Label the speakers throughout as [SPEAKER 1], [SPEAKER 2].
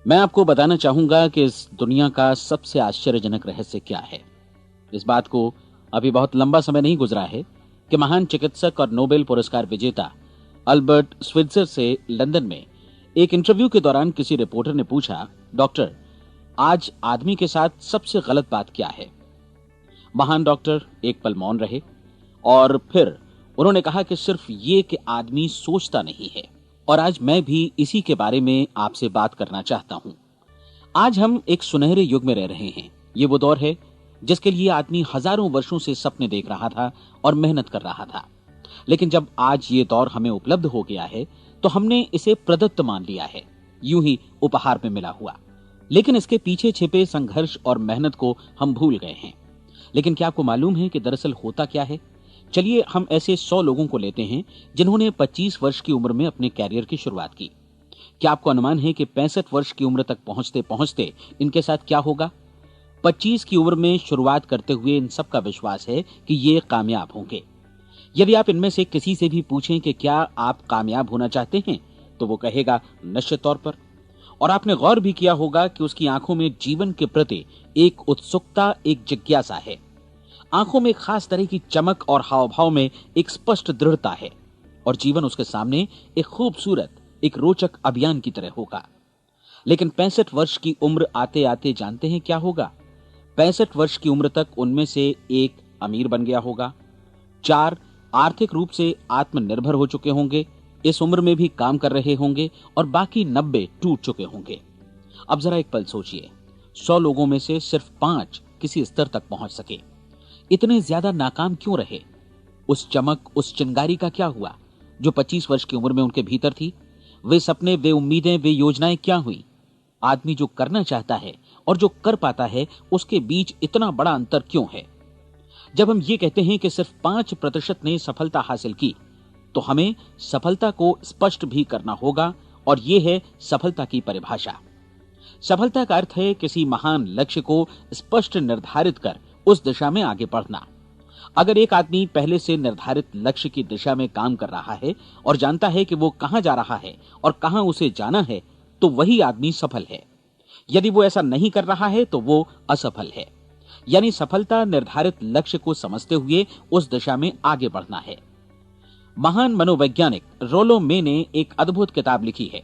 [SPEAKER 1] मैं आपको बताना चाहूंगा कि इस दुनिया का सबसे आश्चर्यजनक रहस्य क्या है। इस बात को अभी बहुत लंबा समय नहीं गुजरा है कि महान चिकित्सक और नोबेल पुरस्कार विजेता अल्बर्ट स्विट्जर से लंदन में एक इंटरव्यू के दौरान किसी रिपोर्टर ने पूछा, डॉक्टर, आज आदमी के साथ सबसे गलत बात क्या है? महान डॉक्टर एक पल मौन रहे और फिर उन्होंने कहा कि सिर्फ ये कि आदमी सोचता नहीं है। और आज मैं भी इसी के बारे में आपसे बात करना चाहता हूं। आज हम एक सुनहरे युग में रह रहे हैं। ये वो दौर है जिसके लिए आदमी हजारों वर्षों से सपने देख रहा था और मेहनत कर रहा था। लेकिन जब आज ये दौर हमें उपलब्ध हो गया है तो हमने इसे प्रदत्त मान लिया है, यूं ही उपहार में मिला हुआ। लेकिन इसके पीछे छिपे संघर्ष और मेहनत को हम भूल गए हैं। लेकिन क्या आपको मालूम है कि दरअसल होता क्या है? चलिए हम ऐसे 100 लोगों को लेते हैं जिन्होंने 25 वर्ष की उम्र में अपने कैरियर की शुरुआत की। क्या आपको अनुमान है कि 65 वर्ष की उम्र तक पहुंचते पहुंचते इनके साथ क्या होगा? 25 की उम्र में शुरुआत करते हुए इन सब का विश्वास है कि ये कामयाब होंगे। यदि आप इनमें से किसी से भी पूछें कि क्या आप कामयाब होना चाहते हैं, तो वो कहेगा निश्चित तौर पर। और आपने गौर भी किया होगा कि उसकी आंखों में जीवन के प्रति एक उत्सुकता, एक जिज्ञासा है। आंखों में खास तरह की चमक और हाव भाव में एक स्पष्ट दृढ़ता है और जीवन उसके सामने एक खूबसूरत, एक रोचक अभियान की तरह होगा। लेकिन 65 वर्ष की उम्र आते आते जानते हैं क्या होगा? 65 वर्ष की उम्र तक उनमें से एक अमीर बन गया होगा, 4 आर्थिक रूप से आत्मनिर्भर हो चुके होंगे, इस उम्र में भी काम कर रहे होंगे और बाकी 90 टूट चुके होंगे। अब जरा एक पल सोचिए, 100 लोगों में से सिर्फ 5 किसी स्तर तक पहुंच सके। इतने ज्यादा नाकाम क्यों रहे? उस चमक, उस चिंगारी का क्या हुआ जो 25 वर्ष की उम्र में उनके भीतर थी? वे सपने, वे उम्मीदें, वे योजनाएं क्या हुई? आदमी जो करना चाहता है और जो कर पाता है, उसके बीच इतना बड़ा अंतर क्यों है? जब हम ये कहते हैं कि सिर्फ 5% ने सफलता हासिल की, तो हमें सफलता को स्पष्ट भी करना होगा और यह है सफलता की परिभाषा। सफलता का अर्थ है किसी महान लक्ष्य को स्पष्ट निर्धारित कर उस दिशा में आगे बढ़ना। अगर एक आदमी पहले से निर्धारित लक्ष्य की दिशा में काम कर रहा है और जानता है कि वो कहां जा रहा है और कहां उसे जाना है, तो वही आदमी सफल है। यदि वो ऐसा नहीं कर रहा है तो वो असफल है। यानी सफलता निर्धारित लक्ष्य को समझते हुए उस दिशा में आगे बढ़ना है। महान मनोवैज्ञानिक रोलो मे ने एक अद्भुत किताब लिखी है,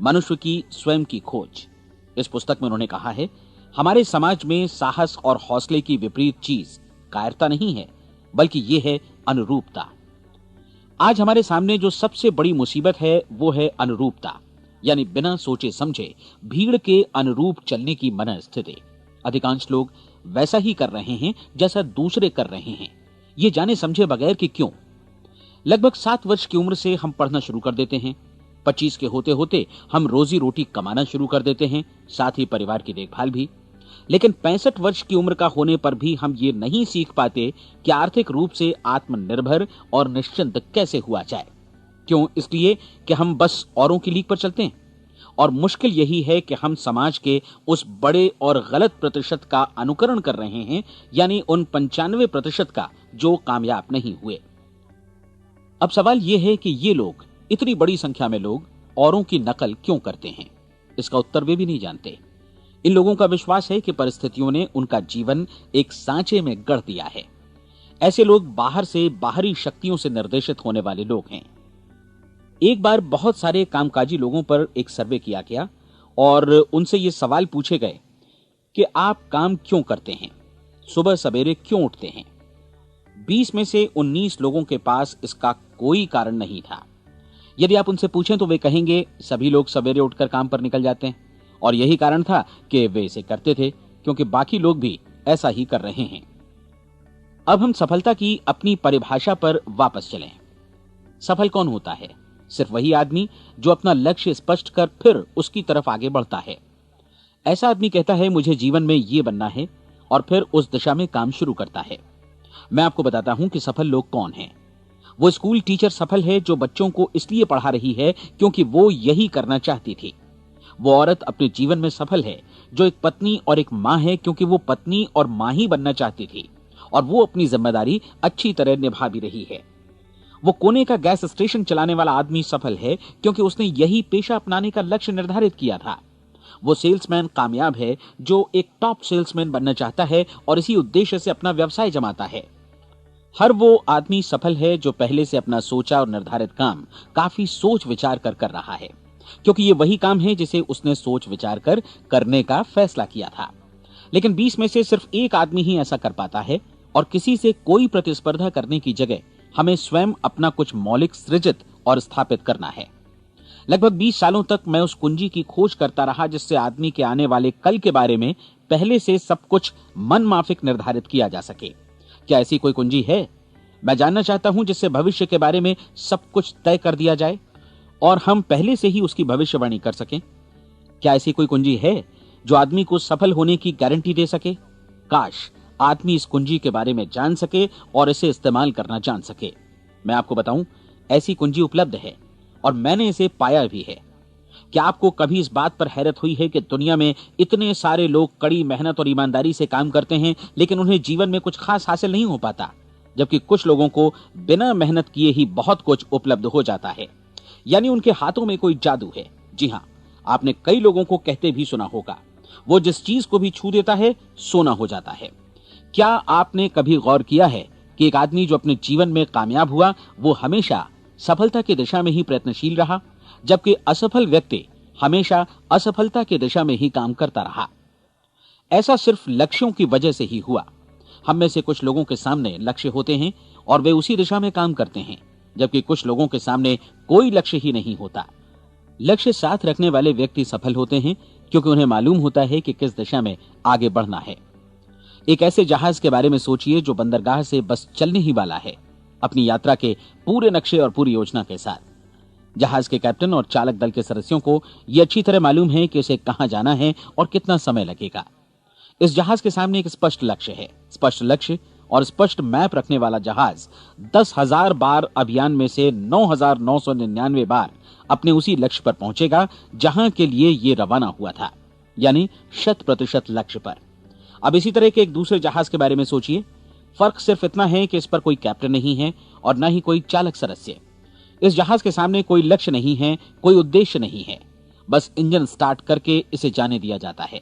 [SPEAKER 1] मनुष्य की स्वयं की खोज। इस पुस्तक में उन्होंने कहा है, हमारे समाज में साहस और हौसले की विपरीत चीज कायरता नहीं है, बल्कि यह है अनुरूपता। आज हमारे सामने जो सबसे बड़ी मुसीबत है वो है अनुरूपता, यानी बिना सोचे समझे भीड़ के अनुरूप चलने की मनस्थिति। अधिकांश लोग वैसा ही कर रहे हैं जैसा दूसरे कर रहे हैं, ये जाने समझे बगैर कि क्यों। लगभग 7 वर्ष की उम्र से हम पढ़ना शुरू कर देते हैं। 25 के होते होते हम रोजी रोटी कमाना शुरू कर देते हैं, साथ ही परिवार की देखभाल भी। लेकिन 65 वर्ष की उम्र का होने पर भी हम ये नहीं सीख पाते कि आर्थिक रूप से आत्मनिर्भर और निश्चिंत कैसे हुआ जाए। क्यों? इसलिए कि हम बस औरों की लीक पर चलते हैं। और मुश्किल यही है कि हम समाज के उस बड़े और गलत प्रतिशत का अनुकरण कर रहे हैं, यानी उन 95% का जो कामयाब नहीं हुए। अब सवाल यह है कि ये लोग, इतनी बड़ी संख्या में लोग, औरों की नकल क्यों करते हैं? इसका उत्तर वे भी नहीं जानते। इन लोगों का विश्वास है कि परिस्थितियों ने उनका जीवन एक सांचे में गढ़ दिया है। ऐसे लोग बाहर से, बाहरी शक्तियों से निर्देशित होने वाले लोग हैं। एक बार बहुत सारे कामकाजी लोगों पर एक सर्वे किया गया और उनसे ये सवाल पूछे गए कि आप काम क्यों करते हैं, सुबह सवेरे क्यों उठते हैं? 20 में से 19 लोगों के पास इसका कोई कारण नहीं था। यदि आप उनसे पूछें तो वे कहेंगे सभी लोग सवेरे उठकर काम पर निकल जाते हैं और यही कारण था कि वे इसे करते थे क्योंकि बाकी लोग भी ऐसा ही कर रहे हैं। अब हम सफलता की अपनी परिभाषा पर वापस चलें। सफल कौन होता है? सिर्फ वही आदमी जो अपना लक्ष्य स्पष्ट कर फिर उसकी तरफ आगे बढ़ता है। ऐसा आदमी कहता है मुझे जीवन में ये बनना है और फिर उस दिशा में काम शुरू करता है। मैं आपको बताता हूं कि सफल लोग कौन हैं। वो स्कूल टीचर सफल है जो बच्चों को इसलिए पढ़ा रही है क्योंकि वो यही करना चाहती थी। वो औरत अपने जीवन में सफल है जो एक पत्नी और एक मां है क्योंकि वो पत्नी और मां ही बनना चाहती थी और वो अपनी जिम्मेदारी अच्छी तरह निभा भी रही है। वो कोने का गैस स्टेशन चलाने वाला आदमी सफल है क्योंकि उसने यही पेशा अपनाने का लक्ष्य निर्धारित किया था। वो सेल्समैन कामयाब है जो एक टॉप सेल्समैन बनना चाहता है और इसी उद्देश्य से अपना व्यवसाय जमाता है। हर वो आदमी सफल है जो पहले से अपना सोचा और निर्धारित काम काफी सोच विचार कर रहा है, क्योंकि ये वही काम है जिसे उसने सोच विचार कर करने का फैसला किया था। लेकिन 20 में से सिर्फ एक आदमी ही ऐसा कर पाता है, और किसी से कोई प्रतिस्पर्धा करने की जगह हमें स्वयं अपना कुछ मौलिक सृजित और स्थापित करना है। लगभग 20 सालों तक मैं उस कुंजी की खोज करता रहा जिससे आदमी के आने वाले कल के बारे में पहले से सब कुछ मन माफिक निर्धारित किया जा सके। क्या ऐसी कोई कुंजी है? मैं जानना चाहता हूं जिससे भविष्य के बारे में सब कुछ तय कर दिया जाए और हम पहले से ही उसकी भविष्यवाणी कर सकें। क्या ऐसी कोई कुंजी है जो आदमी को सफल होने की गारंटी दे सके? काश आदमी इस कुंजी के बारे में जान सके और इसे इस्तेमाल करना जान सके। मैं आपको बताऊं, ऐसी कुंजी उपलब्ध है और मैंने इसे पाया भी है। क्या आपको कभी इस बात पर हैरत हुई है कि दुनिया में इतने सारे लोग कड़ी मेहनत और ईमानदारी से काम करते हैं, लेकिन उन्हें जीवन में कुछ खास हासिल नहीं हो पाता, जबकि कुछ लोगों को बिना मेहनत किए ही बहुत कुछ उपलब्ध हो जाता है। यानी उनके हाथों में कोई जादू है। जी हां, आपने कई लोगों को कहते भी सुना होगा, वो जिस चीज को भी छू देता है सोना हो जाता है। क्या आपने कभी गौर किया है कि एक आदमी जो अपने जीवन में कामयाब हुआ वो हमेशा सफलता की दिशा में ही प्रयत्नशील रहा, जबकि असफल व्यक्ति हमेशा असफलता की दिशा में ही काम करता रहा? ऐसा सिर्फ लक्ष्यों की वजह से ही हुआ। हम में से कुछ लोगों के सामने लक्ष्य होते हैं और वे उसी दिशा में काम करते हैं, जबकि कुछ लोगों के सामने कोई लक्ष्य ही नहीं होता। लक्ष्य साथ रखने वाले व्यक्ति सफल होते हैं क्योंकि उन्हें मालूम होता है कि किस दिशा में आगे बढ़ना है। एक ऐसे जहाज के बारे में सोचिए जो बंदरगाह से बस चलने ही वाला है, अपनी यात्रा के पूरे नक्शे और पूरी योजना के साथ। जहाज के कैप्टन और चालक दल के सदस्यों को यह अच्छी तरह मालूम है कि उसे कहां जाना है और कितना समय लगेगा। इस जहाज के सामने एक स्पष्ट लक्ष्य है। स्पष्ट लक्ष्य और स्पष्ट मैप रखने वाला जहाज 10,000 बार अभियान में से 9,999 बार अपने उसी लक्ष्य पर पहुंचेगा जहां के लिए ये रवाना हुआ था, यानी 100% लक्ष्य पर। अब इसी तरह के एक दूसरे जहाज के बारे में सोचिए। फर्क सिर्फ इतना है कि इस पर कोई कैप्टन नहीं है और न ही कोई चालक सदस्य। इस जहाज के सामने कोई लक्ष्य नहीं है, कोई उद्देश्य नहीं है, बस इंजन स्टार्ट करके इसे जाने दिया जाता है।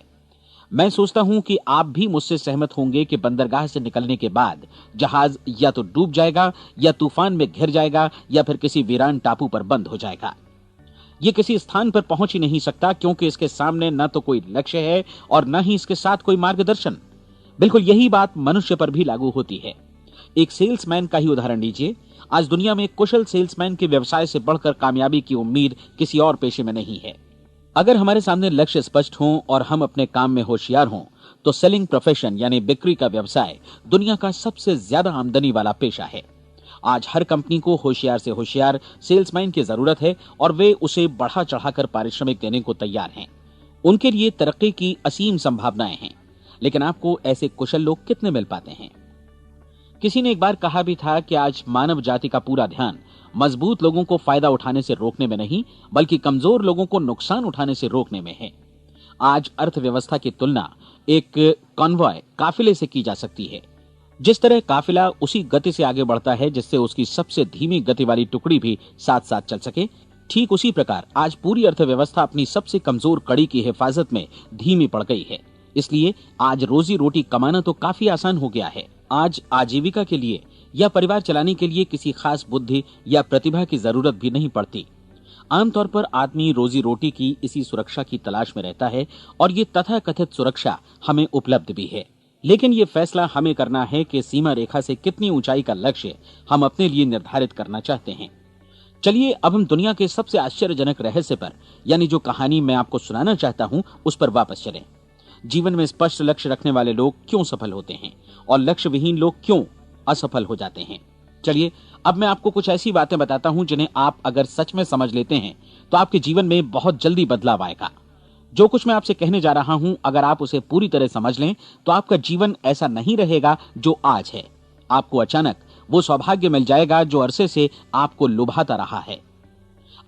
[SPEAKER 1] मैं सोचता हूं कि आप भी मुझसे सहमत होंगे कि बंदरगाह से निकलने के बाद जहाज या तो डूब जाएगा या तूफान में घिर जाएगा या फिर किसी वीरान टापू पर बंद हो जाएगा। ये किसी स्थान पर पहुंच ही नहीं सकता क्योंकि इसके सामने न तो कोई लक्ष्य है और न ही इसके साथ कोई मार्गदर्शन। बिल्कुल यही बात मनुष्य पर भी लागू होती है। एक सेल्समैन का ही उदाहरण लीजिए। आज दुनिया में कुशल सेल्समैन के व्यवसाय से बढ़कर कामयाबी की उम्मीद किसी और पेशे में नहीं है। अगर हमारे सामने लक्ष्य स्पष्ट हों और हम अपने काम में होशियार हों तो सेलिंग प्रोफेशन यानी बिक्री का व्यवसाय दुनिया का सबसे ज्यादा आमदनी वाला पेशा है। आज हर कंपनी को होशियार से होशियार सेल्समैन की जरूरत है और वे उसे बढ़ा चढ़ाकर पारिश्रमिक देने को तैयार हैं। उनके लिए तरक्की की असीम संभावनाएं हैं, लेकिन आपको ऐसे कुशल लोग कितने मिल पाते हैं? किसी ने एक बार कहा भी था कि आज मानव जाति का पूरा ध्यान मजबूत लोगों को फायदा उठाने से रोकने में नहीं, बल्कि कमजोर लोगों को नुकसान उठाने से रोकने में है। आज अर्थव्यवस्था की तुलना एक कॉन्वॉय काफिले से की जा सकती है। जिस तरह काफिला उसी गति से आगे बढ़ता है जिससे उसकी सबसे धीमी गति वाली टुकड़ी भी साथ साथ चल सके, ठीक उसी प्रकार आज पूरी अर्थव्यवस्था अपनी सबसे कमजोर कड़ी की हिफाजत में धीमी पड़ गई है। इसलिए आज रोजी रोटी कमाना तो काफी आसान हो गया है। आज आजीविका के लिए या परिवार चलाने के लिए किसी खास बुद्धि या प्रतिभा की जरूरत भी नहीं पड़ती। आमतौर पर आदमी रोजी रोटी की इसी सुरक्षा की तलाश में रहता है और ये तथाकथित सुरक्षा हमें उपलब्ध भी है। लेकिन ये फैसला हमें करना है कि सीमा रेखा से कितनी ऊंचाई का लक्ष्य हम अपने लिए निर्धारित करना चाहते हैं। चलिए अब हम दुनिया के सबसे आश्चर्यजनक रहस्य पर, यानी जो कहानी मैं आपको सुनाना चाहता हूं, उस पर वापस चलें। जीवन में स्पष्ट लक्ष्य रखने वाले लोग क्यों सफल होते हैं और लक्ष्य विहीन लोग क्यों असफल हो जाते हैं? चलिए अब मैं आपको कुछ ऐसी बातें बताता हूं जिन्हें आप अगर सच में समझ लेते हैं तो आपके जीवन में बहुत जल्दी बदलाव आएगा। जो कुछ मैं आपसे कहने जा रहा हूं, अगर आप उसे पूरी तरह समझ लें तो आपका जीवन ऐसा नहीं रहेगा जो आज है। आपको अचानक वो सौभाग्य मिल जाएगा जो अरसे से आपको लुभाता रहा है।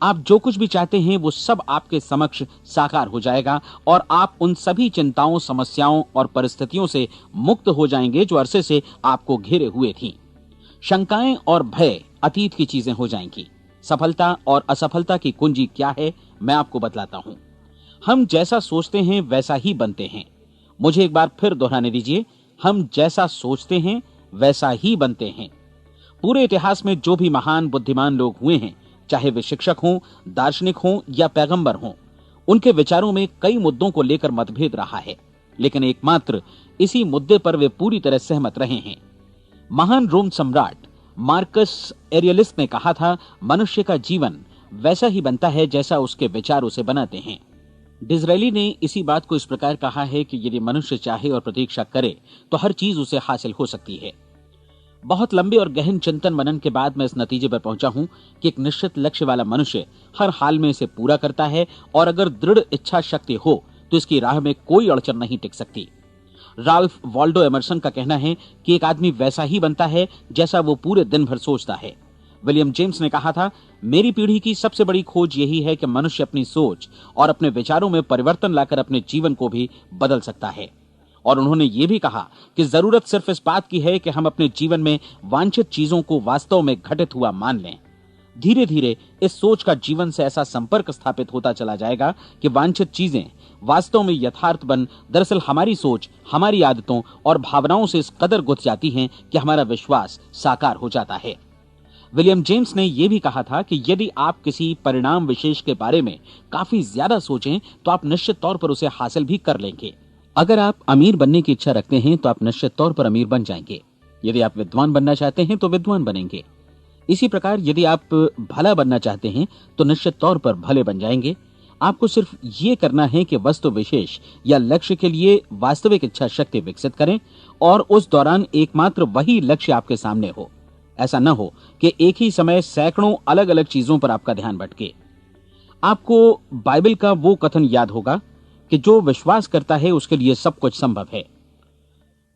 [SPEAKER 1] आप जो कुछ भी चाहते हैं वो सब आपके समक्ष साकार हो जाएगा और आप उन सभी चिंताओं, समस्याओं और परिस्थितियों से मुक्त हो जाएंगे जो अरसे से आपको घेरे हुए थीं। शंकाएं और भय अतीत की चीजें हो जाएंगी। सफलता और असफलता की कुंजी क्या है, मैं आपको बतलाता हूं। हम जैसा सोचते हैं वैसा ही बनते हैं। मुझे एक बार फिर दोहराने दीजिए, हम जैसा सोचते हैं वैसा ही बनते हैं। पूरे इतिहास में जो भी महान बुद्धिमान लोग हुए हैं, चाहे वे शिक्षक हों, दार्शनिक हों या पैगंबर हों, उनके विचारों में कई मुद्दों को लेकर मतभेद रहा है, लेकिन एकमात्र इसी मुद्दे पर वे पूरी तरह सहमत रहे हैं। महान रोम सम्राट मार्कस एरियलिस ने कहा था, मनुष्य का जीवन वैसा ही बनता है जैसा उसके विचार उसे बनाते हैं। डिज़रायली ने इसी बात को इस प्रकार कहा है कि यदि मनुष्य चाहे और प्रतीक्षा करे तो हर चीज उसे हासिल हो सकती है। बहुत लंबे और गहन चिंतन मनन के बाद मैं इस नतीजे पर पहुंचा हूं कि एक निश्चित लक्ष्य वाला मनुष्य हर हाल में इसे पूरा करता है, और अगर दृढ़ इच्छा शक्ति हो तो इसकी राह में कोई अड़चन नहीं टिक सकती। राल्फ वॉल्डो एमर्सन का कहना है कि एक आदमी वैसा ही बनता है जैसा वो पूरे दिन भर सोचता है। विलियम जेम्स ने कहा था, मेरी पीढ़ी की सबसे बड़ी खोज यही है कि मनुष्य अपनी सोच और अपने विचारों में परिवर्तन लाकर अपने जीवन को भी बदल सकता है। और उन्होंने ये भी कहा कि जरूरत सिर्फ इस बात की है कि हम अपने जीवन में वांछित चीजों को वास्तव में घटित हुआ मान लें। धीरे धीरे इस सोच का जीवन से ऐसा संपर्क स्थापित होता चला जाएगा कि वांछित चीजें वास्तव में यथार्थ बन दरअसल हमारी सोच, हमारी आदतों और भावनाओं से इस कदर गुथ जाती हैं कि हमारा विश्वास साकार हो जाता है। विलियम जेम्स ने यह भी कहा था कि यदि आप किसी परिणाम विशेष के बारे में काफी ज्यादा सोचें तो आप निश्चित तौर पर उसे हासिल भी कर लेंगे। अगर आप अमीर बनने की इच्छा रखते हैं तो आप निश्चित तौर पर अमीर बन जाएंगे। यदि आप विद्वान बनना चाहते हैं तो विद्वान बनेंगे। इसी प्रकार यदि आप भला बनना चाहते हैं तो निश्चित तौर पर भले बन जाएंगे। आपको सिर्फ ये करना है कि वस्तु विशेष या लक्ष्य के लिए वास्तविक इच्छा शक्ति विकसित करें और उस दौरान एकमात्र वही लक्ष्य आपके सामने हो। ऐसा न हो कि एक ही समय सैकड़ों अलग अलग चीजों पर आपका ध्यान भटके। आपको बाइबल का वो कथन याद होगा कि जो विश्वास करता है उसके लिए सब कुछ संभव है।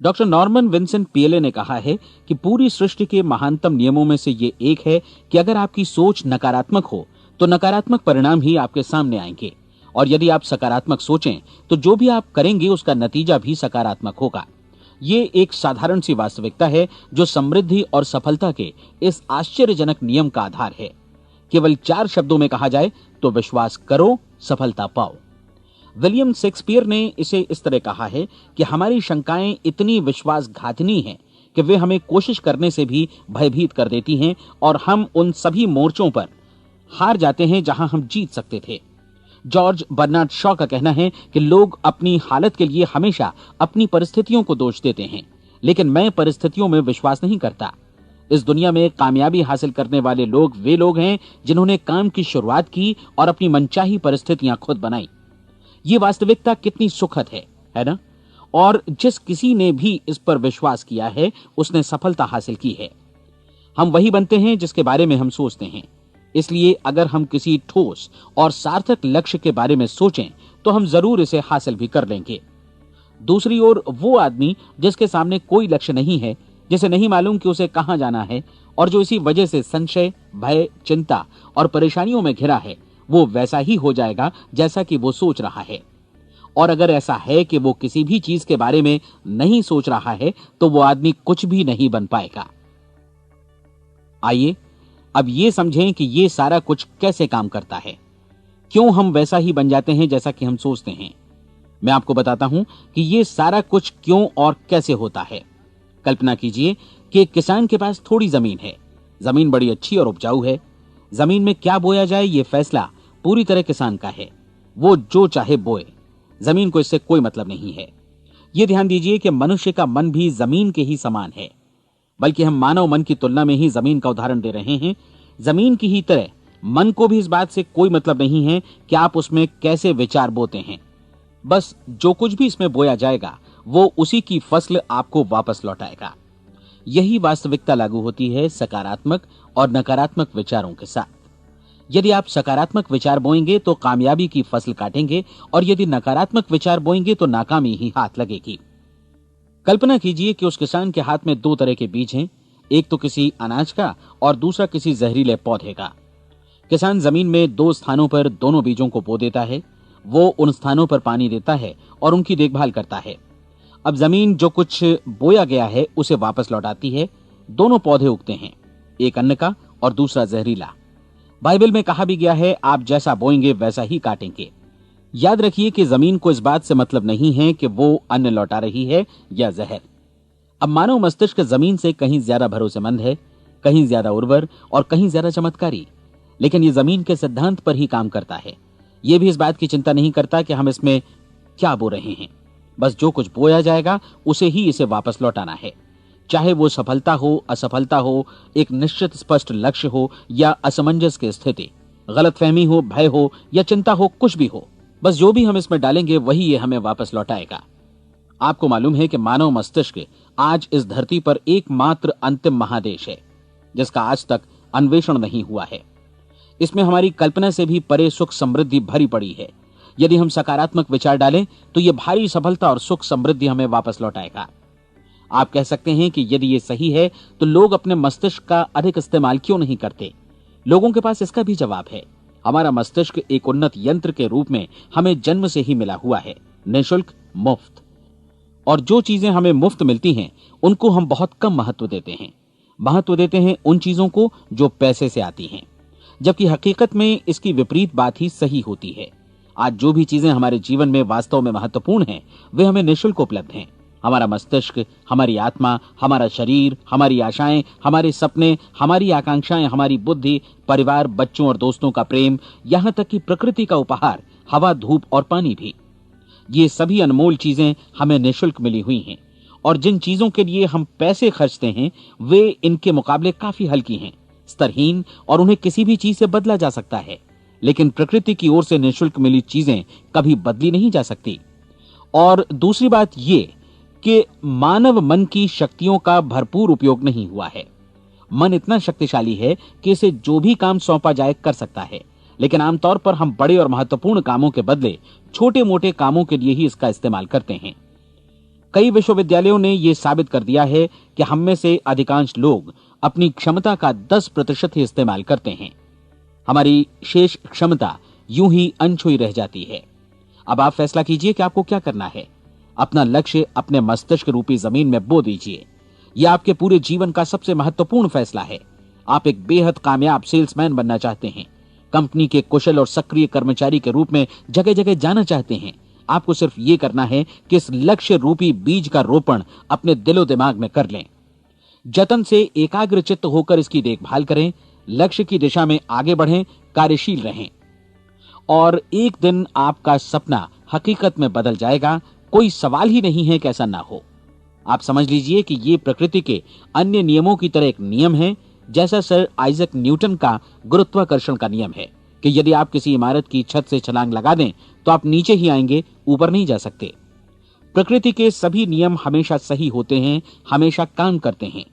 [SPEAKER 1] डॉक्टर नॉर्मन विंसेंट पीएले ने कहा है कि पूरी सृष्टि के महानतम नियमों में से ये एक है कि अगर आपकी सोच नकारात्मक हो तो नकारात्मक परिणाम ही आपके सामने आएंगे, और यदि आप सकारात्मक सोचें तो जो भी आप करेंगे उसका नतीजा भी सकारात्मक होगा। ये एक साधारण सी वास्तविकता है जो समृद्धि और सफलता के इस आश्चर्यजनक नियम का आधार है। केवल 4 शब्दों में कहा जाए तो विश्वास करो, सफलता पाओ। विलियम शेक्सपियर ने इसे इस तरह कहा है कि हमारी शंकाएं इतनी विश्वासघातिनी हैं कि वे हमें कोशिश करने से भी भयभीत कर देती हैं, और हम उन सभी मोर्चों पर हार जाते हैं जहां हम जीत सकते थे। जॉर्ज बर्नार्ड शॉ का कहना है कि लोग अपनी हालत के लिए हमेशा अपनी परिस्थितियों को दोष देते हैं, लेकिन मैं परिस्थितियों में विश्वास नहीं करता। इस दुनिया में कामयाबी हासिल करने वाले लोग वे लोग हैं जिन्होंने काम की शुरुआत की और अपनी मनचाही परिस्थितियां खुद बनाई। ये वास्तविकता कितनी सुखद है ना? और जिस किसी ने भी इस पर विश्वास किया है उसने सफलता हासिल की है। हम वही बनते हैं जिसके बारे में हम सोचते हैं। इसलिए अगर हम किसी ठोस और सार्थक लक्ष्य के बारे में सोचें तो हम जरूर इसे हासिल भी कर लेंगे। दूसरी ओर वो आदमी जिसके सामने कोई लक्ष्य नहीं है, जिसे नहीं मालूम कि उसे कहां जाना है, और जो इसी वजह से संशय, भय, चिंता और परेशानियों में घिरा है, वो वैसा ही हो जाएगा जैसा कि वो सोच रहा है। और अगर ऐसा है कि वो किसी भी चीज के बारे में नहीं सोच रहा है तो वो आदमी कुछ भी नहीं बन पाएगा। आइए अब ये समझें कि ये सारा कुछ कैसे काम करता है, क्यों हम वैसा ही बन जाते हैं जैसा कि हम सोचते हैं। मैं आपको बताता हूं कि ये सारा कुछ क्यों और कैसे होता है। कल्पना कीजिए कि एक किसान के पास थोड़ी जमीन है। जमीन बड़ी अच्छी और उपजाऊ है। जमीन में क्या बोया जाए ये फैसला पूरी तरह किसान का है। वो जो चाहे बोए, जमीन को इससे कोई मतलब नहीं है। ये ध्यान दीजिए कि मनुष्य का मन भी जमीन के ही समान है, बल्कि हम मानव मन की तुलना में ही जमीन का उदाहरण दे रहे हैं। जमीन की ही तरह मन को भी इस बात से कोई मतलब नहीं है कि आप उसमें कैसे विचार बोते हैं। बस जो कुछ भी इसमें बोया जाएगा वो उसी की फसल आपको वापस लौटाएगा। यही वास्तविकता लागू होती है सकारात्मक और नकारात्मक विचारों के साथ। यदि आप सकारात्मक विचार बोएंगे तो कामयाबी की फसल काटेंगे, और यदि नकारात्मक विचार बोएंगे तो नाकामी ही हाथ लगेगी। कल्पना कीजिए कि उस किसान के हाथ में 2 तरह के बीज हैं, एक तो किसी अनाज का और दूसरा किसी जहरीले पौधे का। किसान जमीन में 2 स्थानों पर दोनों बीजों को बो देता है। वो उन स्थानों पर पानी देता है और उनकी देखभाल करता है। अब जमीन जो कुछ बोया गया है उसे वापस लौटाती है। दोनों पौधे उगते हैं, एक अन्न का और दूसरा जहरीला। बाइबल में कहा भी गया है, आप जैसा बोएंगे वैसा ही काटेंगे। याद रखिए कि जमीन को इस बात से मतलब नहीं है कि वो अन्न लौटा रही है या जहर। अब मानव मस्तिष्क जमीन से कहीं ज्यादा भरोसेमंद है, कहीं ज्यादा उर्वर और कहीं ज्यादा चमत्कारी, लेकिन ये जमीन के सिद्धांत पर ही काम करता है। ये भी इस बात की चिंता नहीं करता कि हम इसमें क्या बो रहे हैं। बस जो कुछ बोया जाएगा उसे ही इसे वापस लौटाना है, चाहे वो सफलता हो, असफलता हो, एक निश्चित स्पष्ट लक्ष्य हो या असमंजस की स्थिति, गलतफहमी हो, भय हो या चिंता हो, कुछ भी हो। बस जो भी हम इसमें डालेंगे वही ये हमें वापस लौटाएगा। आपको मालूम है कि मानव मस्तिष्क आज इस धरती पर एकमात्र अंतिम महादेश है जिसका आज तक अन्वेषण नहीं हुआ है। इसमें हमारी कल्पना से भी परे सुख समृद्धि भरी पड़ी है। यदि हम सकारात्मक विचार डालें तो यह भारी सफलता और सुख समृद्धि हमें वापस लौटाएगा। आप कह सकते हैं कि यदि ये सही है तो लोग अपने मस्तिष्क का अधिक इस्तेमाल क्यों नहीं करते? लोगों के पास इसका भी जवाब है। हमारा मस्तिष्क एक उन्नत यंत्र के रूप में हमें जन्म से ही मिला हुआ है, निःशुल्क, मुफ्त। और जो चीजें हमें मुफ्त मिलती हैं उनको हम बहुत कम महत्व देते हैं। महत्व देते हैं उन चीजों को जो पैसे से आती हैं, जबकि हकीकत में इसकी विपरीत बात ही सही होती है। आज जो भी चीजें हमारे जीवन में वास्तव में महत्वपूर्ण हैं वे हमें निःशुल्क उपलब्ध हैं। हमारा मस्तिष्क, हमारी आत्मा, हमारा शरीर, हमारी आशाएं, हमारे सपने, हमारी आकांक्षाएं, हमारी बुद्धि, परिवार, बच्चों और दोस्तों का प्रेम, यहां तक कि प्रकृति का उपहार, हवा, धूप और पानी भी, ये सभी अनमोल चीजें हमें निःशुल्क मिली हुई हैं। और जिन चीजों के लिए हम पैसे खर्चते हैं वे इनके मुकाबले काफी हल्की हैं, स्तरहीन, और उन्हें किसी भी चीज से बदला जा सकता है। लेकिन प्रकृति की ओर से निःशुल्क मिली चीजें कभी बदली नहीं जा सकती। और दूसरी बात ये कि मानव मन की शक्तियों का भरपूर उपयोग नहीं हुआ है। मन इतना शक्तिशाली है कि इसे जो भी काम सौंपा जाए कर सकता है, लेकिन आमतौर पर हम बड़े और महत्वपूर्ण कामों के बदले छोटे मोटे कामों के लिए ही इसका इस्तेमाल करते हैं। कई विश्वविद्यालयों ने यह साबित कर दिया है कि हम में से अधिकांश लोग अपनी क्षमता का 10% ही इस्तेमाल करते हैं। हमारी शेष क्षमता यूं ही अनछुई रह जाती है। अब आप फैसला कीजिए कि आपको क्या करना है। अपना लक्ष्य अपने मस्तिष्क रूपी जमीन में बो दीजिए। यह आपके पूरे जीवन का सबसे महत्वपूर्ण फैसला है। आप एक बेहद कामयाब सेल्समैन बनना चाहते हैं, कंपनी के कुशल और सक्रिय कर्मचारी के रूप में जगह जगह जाना चाहते हैं। आपको सिर्फ ये करना है कि इस लक्ष्य रूपी बीज का रोपण अपने दिलो दिमाग में कर लें। जतन से एकाग्रचित्त होकर इसकी देखभाल करें, लक्ष्य की दिशा में आगे बढ़ें, कार्यशील रहें, और एक दिन आपका सपना हकीकत में बदल जाएगा। कोई सवाल ही नहीं है कि ऐसा ना हो। आप समझ लीजिए कि ये प्रकृति के अन्य नियमों की तरह एक नियम है, जैसा सर आइजक न्यूटन का गुरुत्वाकर्षण का नियम है कि यदि आप किसी इमारत की छत से छलांग लगा दें तो आप नीचे ही आएंगे, ऊपर नहीं जा सकते। प्रकृति के सभी नियम हमेशा सही होते हैं, हमेशा काम करते हैं।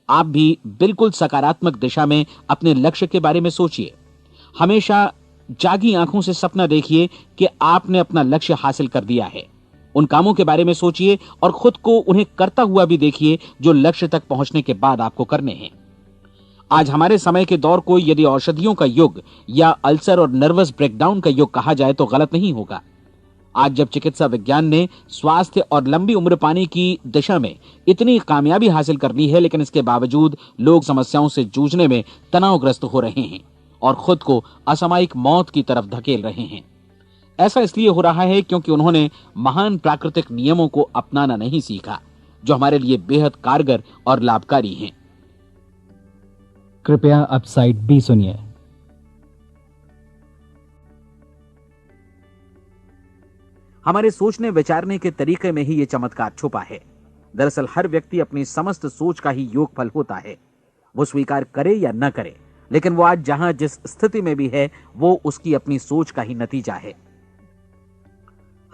[SPEAKER 1] आप भी बिल्कुल सकारात्मक दिशा में अपने लक्ष्य के बारे में सोचिए। हमेशा जागी आंखों से सपना देखिए कि आपने अपना लक्ष्य हासिल कर दिया है। उन कामों के बारे में सोचिए और खुद को उन्हें करता हुआ भी देखिए जो लक्ष्य तक पहुंचने के बाद आपको करने हैं। आज हमारे समय के दौर को यदि औषधियों का युग या अल्सर और नर्वस ब्रेकडाउन का युग कहा जाए तो गलत नहीं होगा। आज जब चिकित्सा विज्ञान ने स्वास्थ्य और लंबी उम्र पाने की दिशा में इतनी कामयाबी हासिल कर ली है, लेकिन इसके बावजूद लोग समस्याओं से जूझने में तनावग्रस्त हो रहे हैं और खुद को असामयिक मौत की तरफ धकेल रहे हैं। ऐसा इसलिए हो रहा है क्योंकि उन्होंने महान प्राकृतिक नियमों को अपनाना नहीं सीखा, जो हमारे लिए बेहद कारगर और लाभकारी हैं।
[SPEAKER 2] कृपया अब साइड बी सुनिए।
[SPEAKER 1] हमारे सोचने विचारने के तरीके में ही ये चमत्कार छुपा है। दरअसल हर व्यक्ति अपनी समस्त सोच का ही योगफल होता है। वो स्वीकार करे या न करे, लेकिन वो आज जहां जिस स्थिति में भी है वो उसकी अपनी सोच का ही नतीजा है।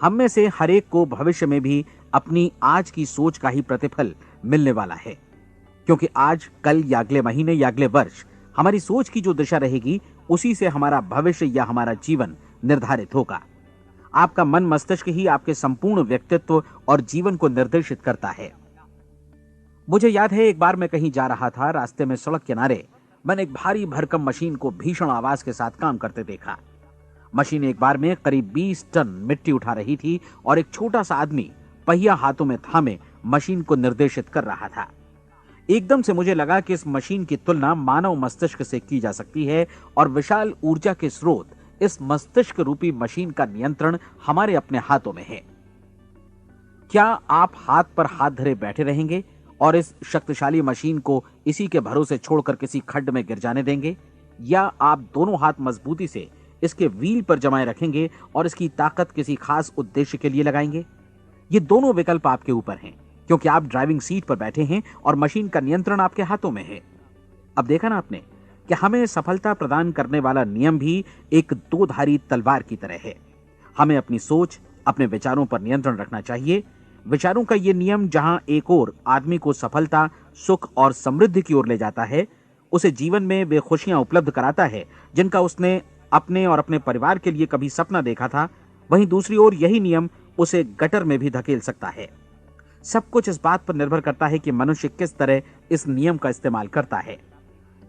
[SPEAKER 1] हम में से हर एक को भविष्य में भी अपनी आज की सोच का ही प्रतिफल मिलने वाला है, क्योंकि आज, कल या अगले महीने या अगले वर्ष हमारी सोच की जो दिशा रहेगी उसी से हमारा भविष्य या हमारा जीवन निर्धारित होगा। आपका मन मस्तिष्क ही आपके संपूर्ण व्यक्तित्व और जीवन को निर्देशित करता है। मुझे याद है एक बार मैं कहीं जा रहा था, रास्ते में सड़क किनारे मैंने एक भारी भरकम मशीन को भीषण आवाज के साथ काम करते देखा। मशीन एक बार में करीब 20 टन मिट्टी उठा रही थी और एक छोटा सा आदमी पहिया हाथों में थामे मशीन को निर्देशित कर रहा था। एकदम से मुझे लगा कि इस मशीन की तुलना मानव मस्तिष्क से की जा सकती है और विशाल ऊर्जा के स्रोत इस मस्तिष्क रूपी मशीन का नियंत्रण हमारे अपने हाथों में है। क्या आप हाथ पर हाथ धरे बैठे रहेंगे और इस शक्तिशाली मशीन को इसी के भरोसे छोड़कर किसी खड्ड में गिर जाने देंगे, या आप दोनों हाथ मजबूती से इसके व्हील पर जमाए रखेंगे और इसकी ताकत किसी खास उद्देश्य के लिए लगाएंगे? ये दोनों विकल्प आपके ऊपर हैं, क्योंकि आप ड्राइविंग सीट पर बैठे हैं और मशीन का नियंत्रण आपके हाथों में है। अब देखा ना आपने कि हमें सफलता प्रदान करने वाला नियम भी एक दो-धारी तलवार की तरह है। हमें अपनी सोच, अपने विचारों पर नियंत्रण रखना चाहिए। विचारों का ये नियम जहां एक ओर आदमी को सफलता, सुख और समृद्धि की ओर ले जाता है, उसे जीवन में वे खुशियां उपलब्ध कराता है जिनका उसने अपने और अपने परिवार के लिए कभी सपना देखा था, वहीं दूसरी ओर यही नियम उसे गटर में भी धकेल सकता है। सब कुछ इस बात पर निर्भर करता है कि मनुष्य किस तरह इस नियम का इस्तेमाल करता है।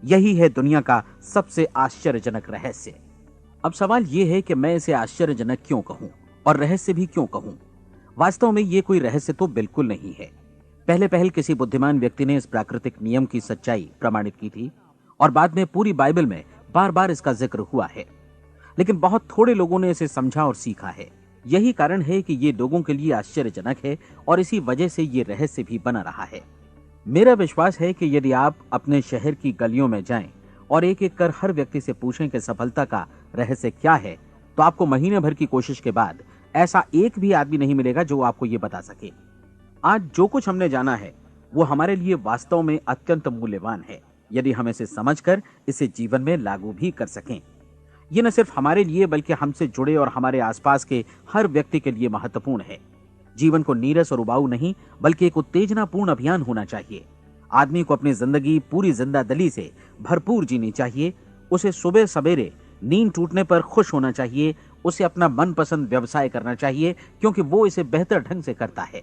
[SPEAKER 1] यही है दुनिया का सबसे आश्चर्यजनक रहस्य। अब सवाल यह है कि मैं इसे आश्चर्यजनक क्यों कहूं और रहस्य भी क्यों कहूं? वास्तव में यह कोई रहस्य तो बिल्कुल नहीं है। पहले पहल किसी बुद्धिमान व्यक्ति ने इस प्राकृतिक नियम की सच्चाई प्रमाणित की थी और बाद में पूरी बाइबल में बार बार इसका जिक्र हुआ है, लेकिन बहुत थोड़े लोगों ने इसे समझा और सीखा है। यही कारण है कि ये लोगों के लिए आश्चर्यजनक है और इसी वजह से ये रहस्य भी बना रहा है। मेरा विश्वास है कि यदि आप अपने शहर की गलियों में जाएं और एक एक कर हर व्यक्ति से पूछें कि सफलता का रहस्य क्या है, तो आपको महीने भर की कोशिश के बाद ऐसा एक भी आदमी नहीं मिलेगा जो आपको ये बता सके। आज जो कुछ हमने जाना है वो हमारे लिए वास्तव में अत्यंत मूल्यवान है, यदि हम इसे समझकर इसे जीवन में लागू भी कर सकें। ये न सिर्फ हमारे लिए बल्कि हमसे जुड़े और हमारे आसपास के हर व्यक्ति के लिए महत्वपूर्ण है। जीवन को नीरस और उबाऊ नहीं बल्कि एक उत्तेजनापूर्ण अभियान होना चाहिए। आदमी को अपनी जिंदगी पूरी जिंदादिली से भरपूर जीनी चाहिए। उसे सुबह सवेरे नींद टूटने पर खुश होना चाहिए। उसे अपना मनपसंद व्यवसाय करना चाहिए, क्योंकि वो इसे बेहतर ढंग से करता है।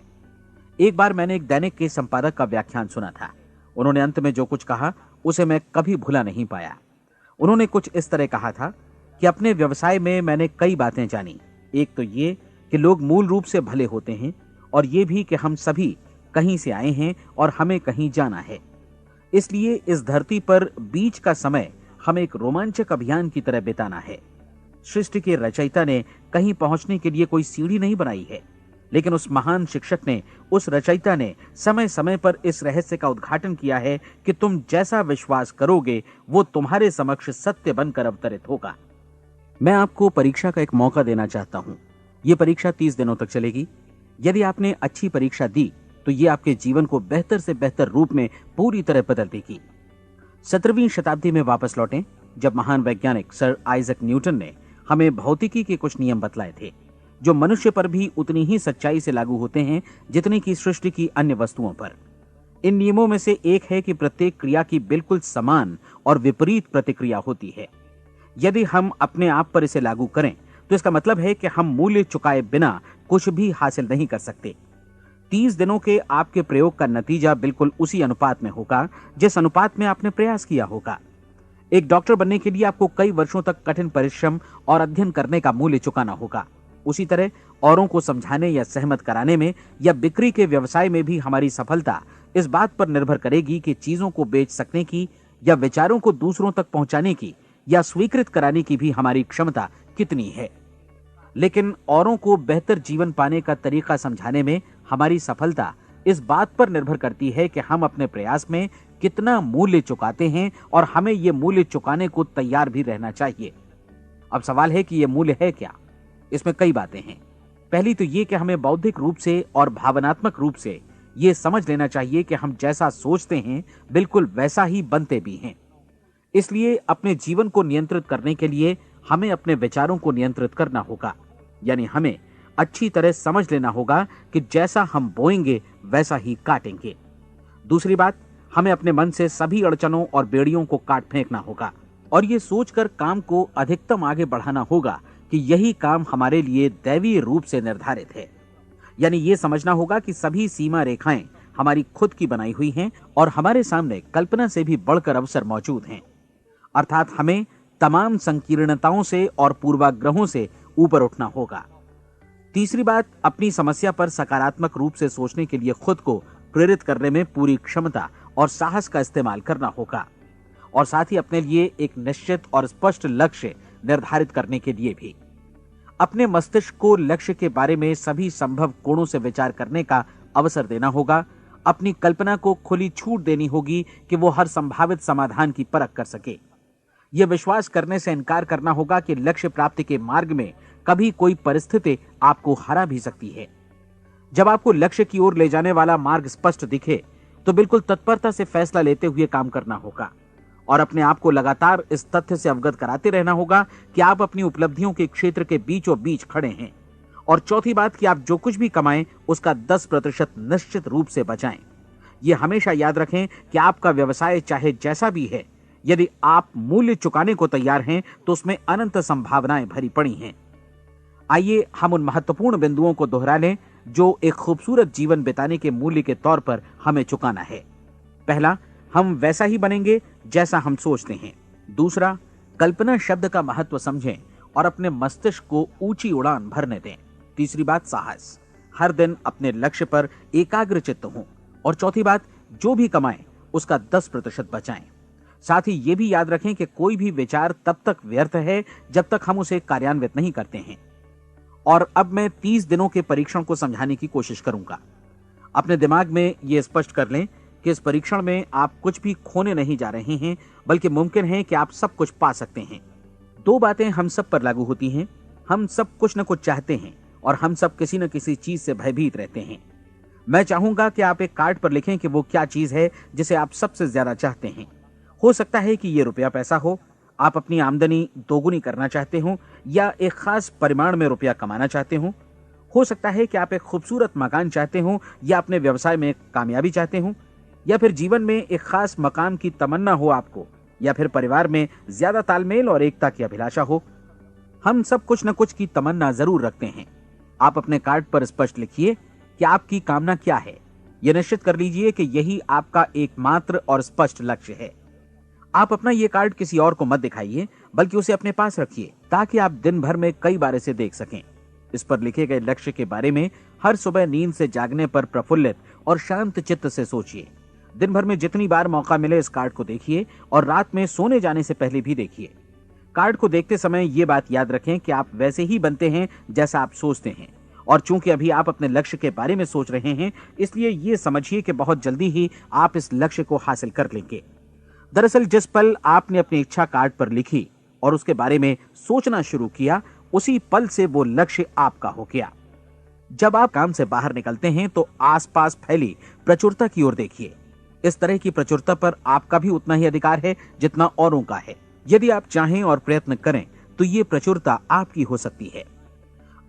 [SPEAKER 1] एक बार मैंने एक दैनिक के संपादक का व्याख्यान सुना था। उन्होंने अंत में जो कुछ कहा उसे मैं कभी भुला नहीं पाया। उन्होंने कुछ इस तरह कहा था कि अपने व्यवसाय में मैंने कई बातें जानी। एक तो ये कि लोग मूल रूप से भले होते हैं, और ये भी कि हम सभी कहीं से आए हैं और हमें कहीं जाना है। इसलिए इस धरती पर बीच का समय हमें एक रोमांचक अभियान की तरह बिताना है। सृष्टि के रचयिता ने कहीं पहुंचने के लिए कोई सीढ़ी नहीं बनाई है, लेकिन उस महान शिक्षक ने, उस रचयिता ने समय समय पर इस रहस्य का उद्घाटन किया है कि तुम जैसा विश्वास करोगे वो तुम्हारे समक्ष सत्य बनकर अवतरित होगा। मैं आपको परीक्षा का एक मौका देना चाहता हूं। यह परीक्षा 30 दिनों तक चलेगी। यदि आपने अच्छी परीक्षा दी तो ये आपके जीवन को बेहतर से बेहतर रूप में पूरी तरह बदल देगी। 17वीं शताब्दी में वापस लौटें, जब महान वैज्ञानिक सर आइजक न्यूटन ने हमें भौतिकी के कुछ नियम बतलाए थे, जो मनुष्य पर भी उतनी ही सच्चाई से लागू होते हैं जितनी की सृष्टि की अन्य वस्तुओं पर। इन नियमों में से एक है कि प्रत्येक क्रिया की बिल्कुल समान और विपरीत प्रतिक्रिया होती है। यदि हम अपने आप पर इसे लागू करें तो इसका मतलब है कि हम मूल्य चुकाए बिना कुछ भी हासिल नहीं कर सकते। 30 दिनों के आपके प्रयोग का नतीजा बिल्कुल उसी अनुपात में होगा जिस अनुपात में आपने प्रयास किया होगा। एक डॉक्टर बनने के लिए आपको कई वर्षों तक कठिन परिश्रम और अध्ययन करने का मूल्य चुकाना होगा। उसी तरह औरों को समझाने या सहमत कराने में या बिक्री के व्यवसाय में भी हमारी सफलता इस बात पर निर्भर करेगी कि चीजों को बेच सकने की या विचारों को दूसरों तक पहुंचाने की या स्वीकृत कराने की भी हमारी क्षमता कितनी है। लेकिन औरों को बेहतर जीवन पाने का तरीका समझाने में हमारी सफलता इस बात पर निर्भर करती है कि हम अपने प्रयास में कितना मूल्य चुकाते हैं, और हमें यह मूल्य चुकाने को तैयार भी रहना चाहिए। अब सवाल है कि यह मूल्य है क्या? इसमें कई बातें हैं। पहली तो यह कि हमें बौद्धिक रूप से और भावनात्मक रूप से यह समझ लेना चाहिए कि हम जैसा सोचते हैं बिल्कुल वैसा ही बनते भी हैं। इसलिए अपने जीवन को नियंत्रित करने के लिए हमें अपने विचारों को नियंत्रित करना होगा। यानी हमें अच्छी तरह समझ लेना होगा कि जैसा हम बोएंगे वैसा ही काटेंगे। दूसरी बात, हमें अपने मन से सभी अड़चनों और बेड़ियों को काट फेंकना होगा और ये सोचकर काम को अधिकतम आगे बढ़ाना होगा कि यही काम हमारे लिए दैवीय रूप से निर्धारित है। यानी ये समझना होगा कि सभी सीमा रेखाएं हमारी खुद की बनाई हुई हैं और हमारे सामने कल्पना से भी बढ़कर अवसर मौजूद हैं। अर्थात हमें तमाम संकीर्णताओं से और पूर्वाग्रहों से ऊपर उठना होगा। तीसरी बात, अपनी समस्या पर सकारात्मक रूप से सोचने के लिए खुद को प्रेरित करने में पूरी क्षमता और साहस का इस्तेमाल करना होगा, और साथ ही अपने लिए एक निश्चित और स्पष्ट लक्ष्य निर्धारित करने के लिए भी। अपने मस्तिष्क को लक्ष्य के बारे में सभी संभव कोणों से विचार करने का अवसर देना होगा। अपनी कल्पना को खुली छूट देनी होगी कि वो हर संभावित समाधान की परख कर सके। यह विश्वास करने से इनकार करना होगा कि लक्ष्य प्राप्ति के मार्ग में कभी कोई परिस्थिति आपको हरा भी सकती है। जब आपको लक्ष्य की ओर ले जाने वाला मार्ग स्पष्ट दिखे तो बिल्कुल तत्परता से फैसला लेते हुए काम करना होगा और अपने आप को लगातार इस तथ्य से अवगत कराते रहना होगा कि आप अपनी उपलब्धियों के क्षेत्र के बीचों बीच खड़े हैं। और चौथी बात कि आप जो कुछ भी कमाएं उसका 10% निश्चित रूप से बचाएं। यह हमेशा याद रखें कि आपका व्यवसाय चाहे जैसा भी है, यदि आप मूल्य चुकाने को तैयार हैं तो उसमें अनंत संभावनाएं भरी पड़ी हैं। आइए हम उन महत्वपूर्ण बिंदुओं को दोहरा लें जो एक खूबसूरत जीवन बिताने के मूल्य के तौर पर हमें चुकाना है। पहला, हम वैसा ही बनेंगे जैसा हम सोचते हैं। दूसरा, कल्पना शब्द का महत्व समझें और अपने मस्तिष्क को ऊंची उड़ान भरने दें। तीसरी बात, साहस, हर दिन अपने लक्ष्य पर एकाग्र चित्त हों। और चौथी बात, जो भी कमाएं उसका 10% बचाएं। साथ ही ये भी याद रखें कि कोई भी विचार तब तक व्यर्थ है जब तक हम उसे कार्यान्वित नहीं करते हैं। और अब मैं 30 दिनों के परीक्षण को समझाने की कोशिश करूंगा। अपने दिमाग में यह स्पष्ट कर लें कि इस परीक्षण में आप कुछ भी खोने नहीं जा रहे हैं, बल्कि मुमकिन है कि आप सब कुछ पा सकते हैं। 2 बातें हम सब पर लागू होती हैं। हम सब कुछ न कुछ चाहते हैं और हम सब किसी न किसी चीज से भयभीत रहते हैं। मैं चाहूंगा कि आप एक कार्ड पर लिखें कि वो क्या चीज है जिसे आप सबसे ज्यादा चाहते हैं। हो सकता है कि ये रुपया पैसा हो, आप अपनी आमदनी दोगुनी करना चाहते हो, या एक खास परिमाण में रुपया कमाना चाहते हो सकता है कि आप एक खूबसूरत मकान चाहते हो, या अपने व्यवसाय में कामयाबी चाहते हो, या फिर जीवन में एक खास मकाम की तमन्ना हो आपको, या फिर परिवार में ज्यादा तालमेल और एकता की अभिलाषा हो। हम सब कुछ न कुछ की तमन्ना जरूर रखते हैं। आप अपने कार्ड पर स्पष्ट लिखिए कि आपकी कामना क्या है। यह निश्चित कर लीजिए कि यही आपका एकमात्र और स्पष्ट लक्ष्य है। आप अपना ये कार्ड किसी और को मत दिखाइए, बल्कि उसे अपने पास रखिए ताकि आप दिन भर में कई बार इसे देख सकें। इस पर लिखे गए लक्ष्य के बारे में हर सुबह नींद से जागने पर प्रफुल्लित और शांत चित्त से सोचिए। दिन भर में जितनी बार मौका मिले इस कार्ड को देखिए और रात में सोने जाने से पहले भी देखिए। कार्ड को देखते समय ये बात याद रखें कि आप वैसे ही बनते हैं जैसा आप सोचते हैं। और चूंकि अभी आप अपने लक्ष्य के बारे में सोच रहे हैं, इसलिए ये समझिए कि बहुत जल्दी ही आप इस लक्ष्य को हासिल कर लेंगे। दरअसल जिस पल आपने अपनी इच्छा कार्ड पर लिखी और उसके बारे में सोचना शुरू किया, उसी पल से वो लक्ष्य आपका हो गया। जब आप काम से बाहर निकलते हैं तो आसपास फैली प्रचुरता की ओर देखिए। इस तरह की प्रचुरता पर आपका भी उतना ही अधिकार है जितना औरों का है। यदि आप चाहें और प्रयत्न करें तो ये प्रचुरता आपकी हो सकती है।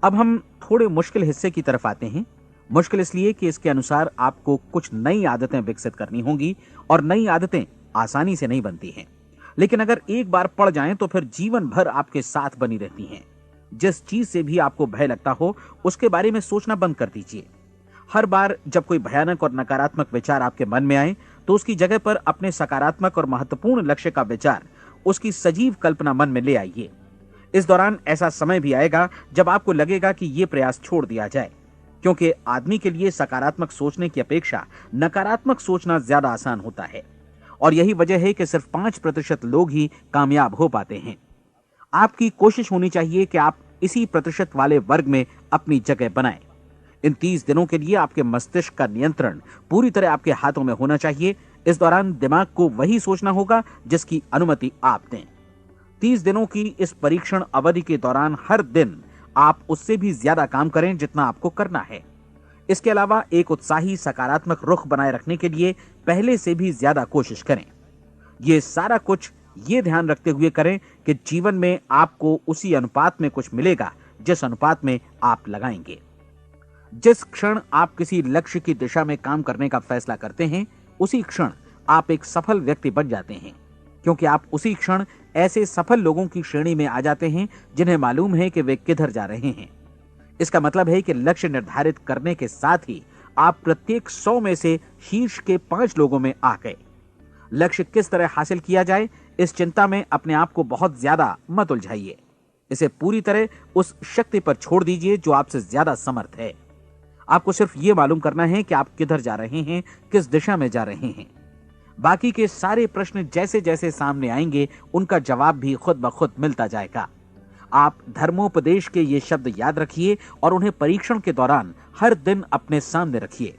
[SPEAKER 1] अब हम थोड़े मुश्किल हिस्से की तरफ आते हैं। मुश्किल इसलिए कि इसके अनुसार आपको कुछ नई आदतें विकसित करनी होंगी और नई आदतें आसानी से नहीं बनती हैं, लेकिन अगर एक बार पड़ जाएं तो फिर जीवन भर आपके साथ बनी रहती हैं। जिस चीज से भी आपको भय लगता हो उसके बारे में सोचना बंद कर दीजिए। हर बार जब कोई भयानक और नकारात्मक विचार आपके मन में आए तो उसकी जगह पर अपने सकारात्मक और महत्वपूर्ण लक्ष्य का विचार, उसकी सजीव कल्पना मन में ले आइए। इस दौरान ऐसा समय भी आएगा जब आपको लगेगा कि यह प्रयास छोड़ दिया जाए, क्योंकि आदमी के लिए सकारात्मक सोचने की अपेक्षा नकारात्मक सोचना ज्यादा आसान होता है। और यही वजह है कि सिर्फ 5% लोग ही कामयाब हो पाते हैं। आपकी कोशिश होनी चाहिए कि आप इसी प्रतिशत वाले वर्ग में अपनी जगह बनाएं। इन 30 दिनों के लिए आपके मस्तिष्क का नियंत्रण पूरी तरह आपके हाथों में होना चाहिए। इस दौरान दिमाग को वही सोचना होगा जिसकी अनुमति आप दें। 30 दिनों की इस परीक्षण अवधि के दौरान हर दिन आप उससे भी ज्यादा काम करें जितना आपको करना है। इसके अलावा एक उत्साही सकारात्मक रुख बनाए रखने के लिए पहले से भी ज्यादा कोशिश करें। ये सारा कुछ ये ध्यान रखते हुए करें कि जीवन में आपको उसी अनुपात में कुछ मिलेगा जिस अनुपात में आप लगाएंगे। जिस क्षण आप किसी लक्ष्य की दिशा में काम करने का फैसला करते हैं, उसी क्षण आप एक सफल व्यक्ति बन जाते हैं, क्योंकि आप उसी क्षण ऐसे सफल लोगों की श्रेणी में आ जाते हैं जिन्हें मालूम है कि वे किधर जा रहे हैं। इसका मतलब है कि लक्ष्य निर्धारित करने के साथ ही आप प्रत्येक 100 में से शीर्ष के 5 लोगों में आ गए। लक्ष्य किस तरह हासिल किया जाए, इस चिंता में अपने आप को बहुत ज्यादा मत उलझाइए। इसे पूरी तरह उस शक्ति पर छोड़ दीजिए जो आपसे ज्यादा समर्थ है। आपको सिर्फ ये मालूम करना है कि आप किधर जा रहे हैं, किस दिशा में जा रहे हैं। बाकी के सारे प्रश्न जैसे जैसे सामने आएंगे उनका जवाब भी खुद ब खुद मिलता जाएगा। आप धर्मोपदेश के ये शब्द याद रखिए और उन्हें परीक्षण के दौरान हर दिन अपने सामने रखिए।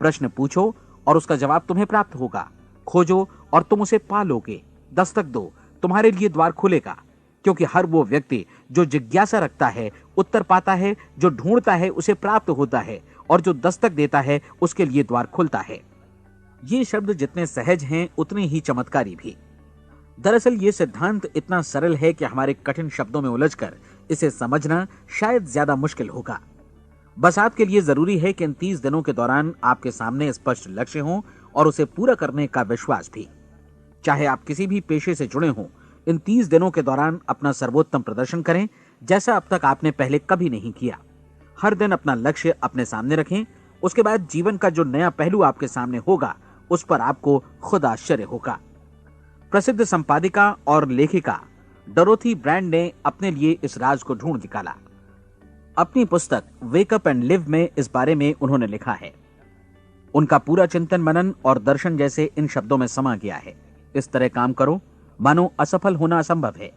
[SPEAKER 1] प्रश्न पूछो और उसका जवाब तुम्हें प्राप्त होगा। खोजो और तुम उसे पा लोगे। दस्तक दो, तुम्हारे लिए द्वार खुलेगा, क्योंकि हर वो व्यक्ति जो जिज्ञासा रखता है उत्तर पाता है, जो ढूंढता है उसे प्राप्त होता है, और जो दस्तक देता है उसके लिए द्वार खुलता है। ये शब्द जितने सहज हैं उतने ही चमत्कारी भी। दरअसल ये सिद्धांत इतना सरल है कि हमारे कठिन शब्दों में उलझकर इसे समझना शायद ज्यादा मुश्किल होगा। बस आपके लिए जरूरी है कि इन 30 दिनों के दौरान आपके सामने स्पष्ट लक्ष्य हो और उसे पूरा करने का विश्वास भी। चाहे आप किसी भी पेशे से जुड़े हों, इन 30 दिनों के दौरान अपना सर्वोत्तम प्रदर्शन करें, जैसा अब तक आपने पहले कभी नहीं किया। हर दिन अपना लक्ष्य अपने सामने रखें। उसके बाद जीवन का जो नया पहलू आपके सामने होगा उस पर आपको खुद आश्चर्य होगा। प्रसिद्ध संपादिका और लेखिका डोरोथी ब्रैंड ने अपने लिए इस राज को ढूंढ निकाला। अपनी पुस्तक वेक अप एंड लिव में इस बारे में उन्होंने लिखा है। उनका पूरा चिंतन मनन और दर्शन जैसे इन शब्दों में समा गया है। इस तरह काम करो मानो असफल होना असंभव है।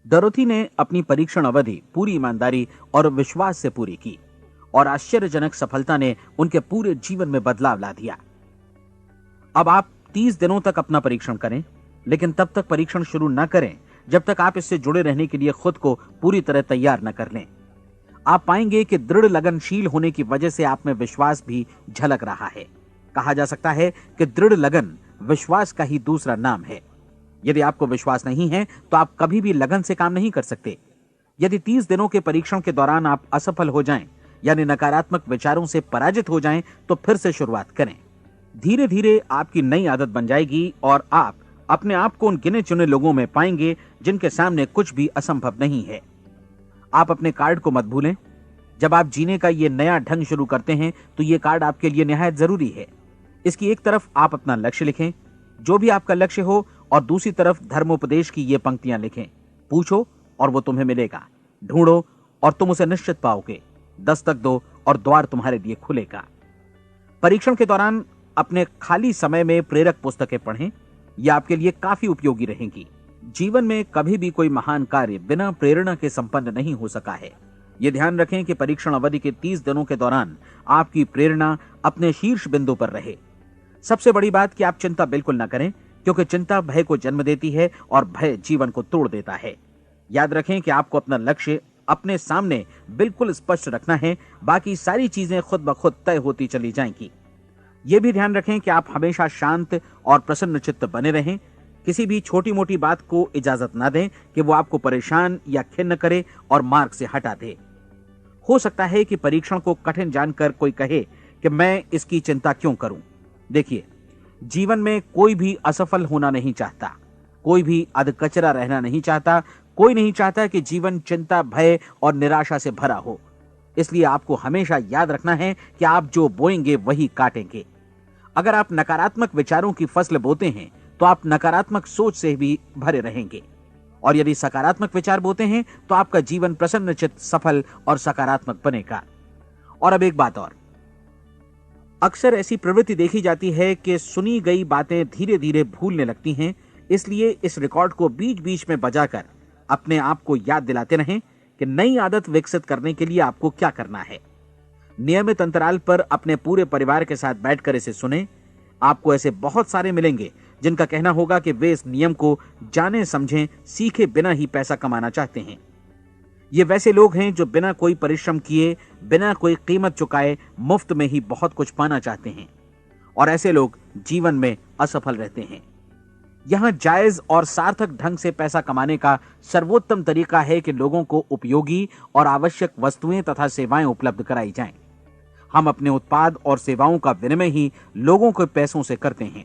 [SPEAKER 1] डोरोथी ने अपनी परीक्षण अवधि पूरी ईमानदारी और विश्वास से पूरी की और आश्चर्यजनक सफलता ने उनके पूरे जीवन में बदलाव ला दिया। अब आप 30 दिनों तक अपना परीक्षण करें, लेकिन तब तक परीक्षण शुरू न करें जब तक आप इससे जुड़े रहने के लिए खुद को पूरी तरह तैयार न कर लें। आप पाएंगे कि दृढ़ लगनशील होने की वजह से आप में विश्वास भी झलक रहा है। कहा जा सकता है कि दृढ़ लगन विश्वास का ही दूसरा नाम है। यदि आपको विश्वास नहीं है तो आप कभी भी लगन से काम नहीं कर सकते। यदि 30 दिनों के परीक्षण के दौरान आप असफल हो जाएं, यानी नकारात्मक विचारों से पराजित हो जाएं, तो फिर से शुरुआत करें। धीरे धीरे आपकी नई आदत बन जाएगी और आप अपने आप को उन गिने चुने लोगों में पाएंगे जिनके सामने कुछ भी असंभव नहीं है। आप अपने कार्ड को मत भूलें। जब आप जीने का ये नया ढंग शुरू करते हैं तो ये कार्ड आपके लिए निहायत जरूरी है। इसकी एक तरफ आप अपना लक्ष्य लिखें, जो भी आपका लक्ष्य हो, और दूसरी तरफ धर्मोपदेश की ये पंक्तियां लिखें। पूछो और वो तुम्हें मिलेगा, ढूंढो और तुम उसे निश्चित पाओगे, दस्तक दो और द्वार तुम्हारे लिए खुलेगा। परीक्षण के दौरान अपने खाली समय में प्रेरक पुस्तकें पढ़ें। यह आपके लिए काफी उपयोगी रहेंगी। जीवन में कभी भी कोई महान कार्य बिना प्रेरणा के संपन्न नहीं हो सका है। यह ध्यान रखें कि परीक्षण अवधि के 30 दिनों के दौरान आपकी प्रेरणा अपने शीर्ष बिंदु पर रहे। सबसे बड़ी बात कि आप चिंता बिल्कुल न करें, क्योंकि चिंता भय को जन्म देती है और भय जीवन को तोड़ देता है। याद रखें कि आपको अपना लक्ष्य अपने सामने बिल्कुल स्पष्ट रखना है, बाकी सारी चीजें खुद ब खुद तय होती चली जाएंगी। यह भी ध्यान रखें कि आप हमेशा शांत और प्रसन्न चित्त बने रहें। किसी भी छोटी मोटी बात को इजाजत ना दें कि वो आपको परेशान या खिन्न करे और मार्ग से हटा दे। हो सकता है कि परीक्षण को कठिन जानकर कोई कहे कि मैं इसकी चिंता क्यों करूं। देखिए, जीवन में कोई भी असफल होना नहीं चाहता, कोई भी अधकचरा रहना नहीं चाहता, कोई नहीं चाहता कि जीवन चिंता, भय और निराशा से भरा हो। इसलिए आपको हमेशा याद रखना है कि आप जो बोएंगे वही काटेंगे। अगर आप नकारात्मक विचारों की फसल बोते हैं तो आप नकारात्मक सोच से भी भरे रहेंगे, और यदि सकारात्मक विचार बोते हैं तो आपका जीवन प्रसन्नचित्त, सफल और सकारात्मक बनेगा। और अब एक बात और, अक्सर ऐसी प्रवृत्ति देखी जाती है कि सुनी गई बातें धीरे धीरे भूलने लगती हैं। इसलिए इस रिकॉर्ड को बीच बीच में बजाकर अपने आप को याद दिलाते रहें कि नई आदत विकसित करने के लिए आपको क्या करना है। नियमित अंतराल पर अपने पूरे परिवार के साथ बैठकर इसे सुनें। आपको ऐसे बहुत सारे मिलेंगे जिनका कहना होगा कि वे इस नियम को जाने समझें सीखे बिना ही पैसा कमाना चाहते हैं। ये वैसे लोग हैं जो बिना कोई परिश्रम किए, बिना कोई कीमत चुकाए मुफ्त में ही बहुत कुछ पाना चाहते हैं, और ऐसे लोग जीवन में असफल रहते हैं। यहां जायज और सार्थक ढंग से पैसा कमाने का सर्वोत्तम तरीका है कि लोगों को उपयोगी और आवश्यक वस्तुएं तथा सेवाएं उपलब्ध कराई जाएं। हम अपने उत्पाद और सेवाओं का विनिमय ही लोगों के पैसों से करते हैं।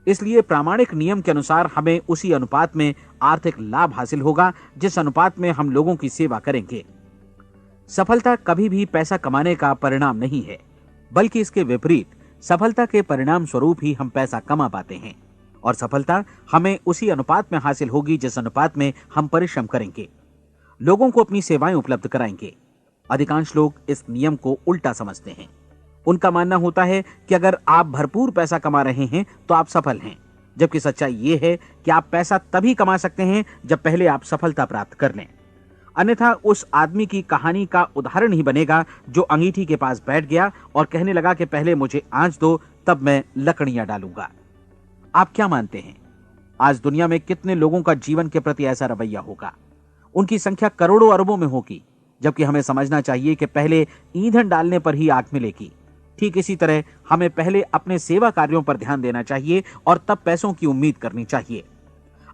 [SPEAKER 1] इसलिए प्रामाणिक नियम के अनुसार हमें उसी अनुपात में आर्थिक लाभ हासिल होगा जिस अनुपात में हम लोगों की सेवा करेंगे। सफलता कभी भी पैसा कमाने का परिणाम नहीं है, बल्कि इसके विपरीत सफलता के परिणाम स्वरूप ही हम पैसा कमा पाते हैं, और सफलता हमें उसी अनुपात में हासिल होगी जिस अनुपात में हम परिश्रम करेंगे, लोगों को अपनी सेवाएं उपलब्ध कराएंगे। अधिकांश लोग इस नियम को उल्टा समझते हैं। उनका मानना होता है कि अगर आप भरपूर पैसा कमा रहे हैं तो आप सफल हैं, जबकि सच्चाई ये है कि आप पैसा तभी कमा सकते हैं जब पहले आप सफलता प्राप्त कर लें। अन्यथा उस आदमी की कहानी का उदाहरण ही बनेगा जो अंगीठी के पास बैठ गया और कहने लगा कि पहले मुझे आंच दो, तब मैं लकड़ियां डालूंगा। आप क्या मानते हैं, आज दुनिया में कितने लोगों का जीवन के प्रति ऐसा रवैया होगा? उनकी संख्या करोड़ों अरबों में होगी, जबकि हमें समझना चाहिए कि पहले ईंधन डालने पर ही आग मिलेगी। ठीक इसी तरह हमें पहले अपने सेवा कार्यों पर ध्यान देना चाहिए और तब पैसों की उम्मीद करनी चाहिए।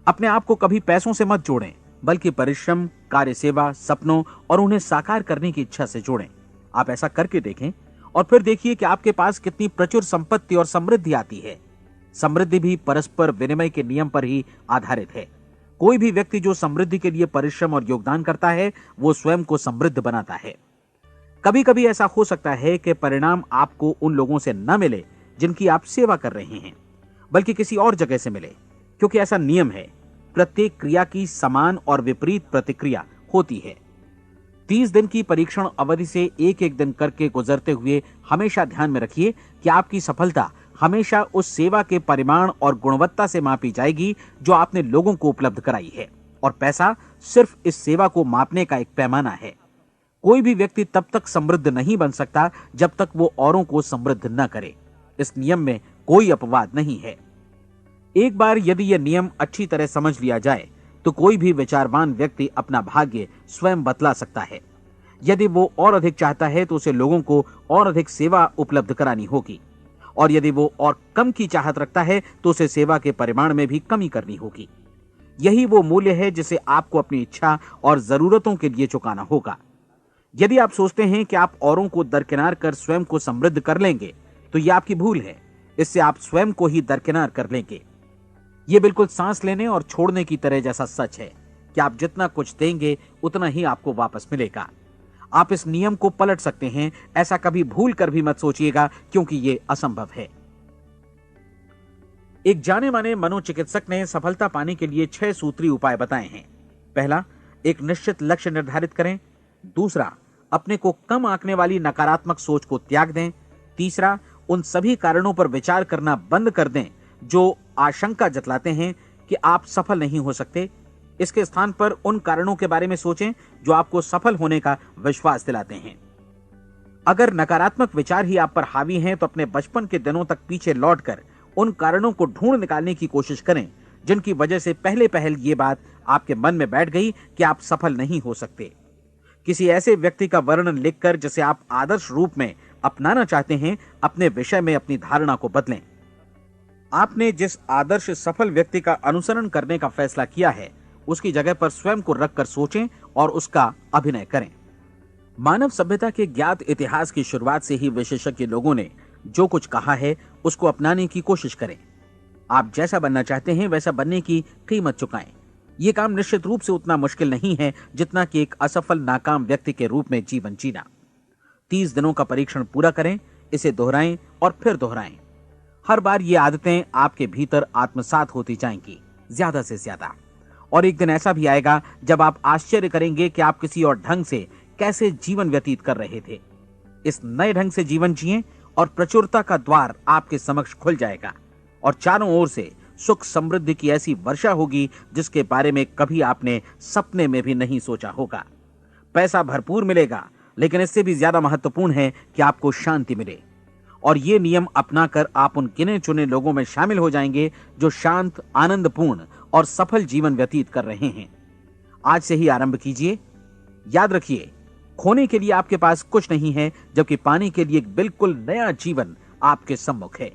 [SPEAKER 1] अपने आप को कभी पैसों से मत जोड़ें, बल्कि परिश्रम, कार्य सेवा, सपनों और उन्हें साकार करने की इच्छा से जोड़ें। आप ऐसा करके देखें और फिर देखिए कि आपके पास कितनी प्रचुर संपत्ति और समृद्धि आती है। समृद्धि भी परस्पर विनिमय के नियम पर ही आधारित है। कोई भी व्यक्ति जो समृद्धि के लिए परिश्रम और योगदान करता है, वो स्वयं को समृद्ध बनाता है। कभी कभी ऐसा हो सकता है कि परिणाम आपको उन लोगों से न मिले जिनकी आप सेवा कर रहे हैं, बल्कि किसी और जगह से मिले, क्योंकि ऐसा नियम है, प्रत्येक क्रिया की समान और विपरीत प्रतिक्रिया होती है। 30 दिन की परीक्षण अवधि से एक एक दिन करके गुजरते हुए हमेशा ध्यान में रखिए कि आपकी सफलता हमेशा उस सेवा के परिमाण और गुणवत्ता से मापी जाएगी जो आपने लोगों को उपलब्ध कराई है, और पैसा सिर्फ इस सेवा को मापने का एक पैमाना है। कोई भी व्यक्ति तब तक समृद्ध नहीं बन सकता जब तक वो औरों को समृद्ध न करे। इस नियम में कोई अपवाद नहीं है। एक बार यदि यह नियम अच्छी तरह समझ लिया जाए तो कोई भी विचारवान व्यक्ति अपना भाग्य स्वयं बतला सकता है। यदि वो और अधिक चाहता है तो उसे लोगों को और अधिक सेवा उपलब्ध करानी होगी, और यदि वो और कम की चाहत रखता है तो उसे सेवा के परिमाण में भी कमी करनी होगी। यही वो मूल्य है जिसे आपको अपनी इच्छा और जरूरतों के लिए चुकाना होगा। यदि आप सोचते हैं कि आप औरों को दरकिनार कर स्वयं को समृद्ध कर लेंगे तो यह आपकी भूल है। इससे आप स्वयं को ही दरकिनार कर लेंगे। यह बिल्कुल सांस लेने और छोड़ने की तरह जैसा सच है कि आप जितना कुछ देंगे उतना ही आपको वापस मिलेगा। आप इस नियम को पलट सकते हैं, ऐसा कभी भूल कर भी मत सोचिएगा, क्योंकि यह असंभव है। एक जाने माने मनोचिकित्सक ने सफलता पाने के लिए 6 सूत्री उपाय बताए हैं। पहला, एक निश्चित लक्ष्य निर्धारित करें। दूसरा, अपने को कम आंकने वाली नकारात्मक सोच को त्याग दें। तीसरा, उन सभी कारणों पर विचार करना बंद कर दें जो आशंका जतलाते हैं कि आप सफल नहीं हो सकते। इसके स्थान पर उन कारणों के बारे में सोचें जो आपको सफल होने का विश्वास दिलाते हैं। अगर नकारात्मक विचार ही आप पर हावी हैं तो अपने बचपन के दिनों तक पीछे लौटकर उन कारणों को ढूंढ निकालने की कोशिश करें जिनकी वजह से पहले पहल ये बात आपके मन में बैठ गई कि आप सफल नहीं हो सकते। किसी ऐसे व्यक्ति का वर्णन लिखकर जिसे आप आदर्श रूप में अपनाना चाहते हैं, अपने विषय में अपनी धारणा को बदलें। आपने जिस आदर्श सफल व्यक्ति का अनुसरण करने का फैसला किया है उसकी जगह पर स्वयं को रखकर सोचें और उसका अभिनय करें। मानव सभ्यता के ज्ञात इतिहास की शुरुआत से ही विशेषज्ञ लोगों ने जो कुछ कहा है उसको अपनाने की कोशिश करें। आप जैसा बनना चाहते हैं वैसा बनने की कीमत चुकाएं। यह काम निश्चित रूप से उतना मुश्किल नहीं है जितना कि एक असफल नाकाम व्यक्ति के रूप में जीवन जीना। 30 दिनों का परीक्षण पूरा करें, इसे दोहराएं और फिर दोहराएं। हर बार ये आदतें आपके भीतर आत्मसात होती जाएंगी, ज्यादा से ज्यादा। और एक दिन ऐसा भी आएगा जब आप आश्चर्य करेंगे कि आप किसी और ढंग से कैसे जीवन व्यतीत कर रहे थे। इस नए ढंग से जीवन जिएं और प्रचुरता का द्वार आपके समक्ष खुल जाएगा और चारों ओर से सुख समृद्धि की ऐसी वर्षा होगी जिसके बारे में कभी आपने सपने में भी नहीं सोचा होगा। पैसा भरपूर मिलेगा, लेकिन इससे भी ज्यादा महत्वपूर्ण है कि आपको शांति मिले। और ये नियम अपनाकर आप उन गिने चुने लोगों में शामिल हो जाएंगे जो शांत, आनंदपूर्ण और सफल जीवन व्यतीत कर रहे हैं। आज से ही आरंभ कीजिए। याद रखिए, खोने के लिए आपके पास कुछ नहीं है, जबकि पाने के लिए एक बिल्कुल नया जीवन आपके सम्मुख है।